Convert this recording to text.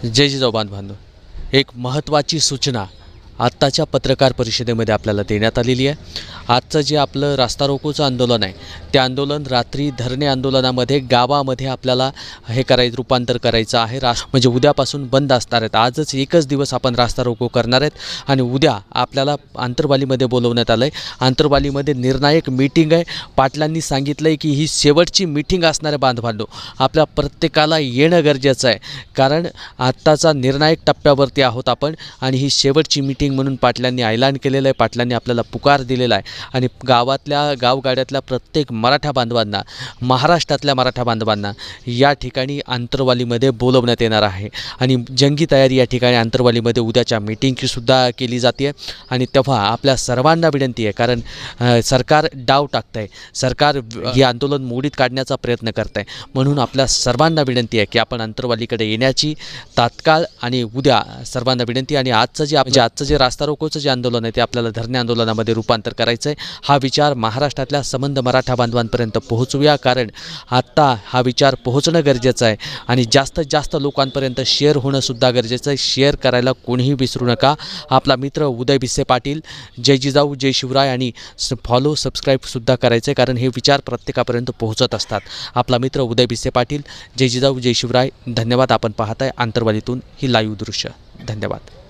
जय जिजाऊ बांधवांनो, एक महत्त्वाची सूचना आत्ताच्या पत्रकार परिषदेमध्ये आपल्याला देण्यात आलेली आहे। आजचं जे आपलं रास्ता रोकोचं आंदोलन आहे, ते आंदोलन रात्री धरणे आंदोलनामध्ये गावामध्ये आपल्याला रूपांतर करायचं आहे। म्हणजे उद्यापासून बंद असणार आहेत। आजच एकच दिवस आपण रास्ता रोको करणार आहेत आणि उद्या आपल्याला आंतरवालीमध्ये बोलवण्यात आलं आहे। आंतरवालीमध्ये निर्णायक मीटिंग आहे। पाटलांनी सांगितलं आहे की ही शेवटची मीटिंग असणार आहे बांधवांनो, आपल्या प्रत्येकाला येणं गरजेचं आहे, कारण आत्ताचा निर्णायक टप्प्यावरती आहोत आपण आणि ही शेवटची मीटिंग म्हणून पाटलांनी ऐलान केलेलं आहे। पाटलांनी आपल्याला पुकार दिलेला आहे आणि गावगाड्यातल्या प्रत्येक मराठा बांधवांना, महाराष्ट्रातल्या मराठा बांधवांना या ठिकाणी आंतरवालीमध्ये बोलवण्यात येणार आहे आणि जंगी तयारी या ठिकाणी आंतरवालीमध्ये उद्याच्या मीटिंगची सुद्धा केली जाते आणि तेव्हा आपल्या सर्वांना विनंती आहे, कारण सरकार डाव टाकत आहे, सरकार हे आंदोलन मोडीत काढण्याचा प्रयत्न करत आहे, म्हणून आपल्या सर्वांना विनंती आहे की आपण आंतरवालीकडे येण्याची तात्काळ आणि उद्या सर्वांना विनंती। आणि आजचं जे रास्ता रोकोचं जे आंदोलन आहे ते आपल्याला धरणे आंदोलनामध्ये रूपांतर करायचं आहे। हा विचार महाराष्ट्रातल्या संबंध मराठा बांधवांपर्यंत पोहोचूया, कारण आत्ता हा विचार पोहोचणं गरजेचं आहे आणि जास्तीत जास्त लोकांपर्यंत शेअर होणं सुद्धा गरजेचं आहे। शेअर करायला कोणीही विसरू नका। आपला मित्र उदय भिसे पाटील, जय जिजाऊ जय शिवराय आणि फॉलो सबस्क्राईबसुद्धा करायचं आहे, कारण हे विचार प्रत्येकापर्यंत पोहोचत असतात। आपला मित्र उदय भिसे पाटील, जय जिजाऊ जय शिवराय। धन्यवाद। आपण पाहताय आंतरवालीतून ही लाईव्ह दृश्य। धन्यवाद।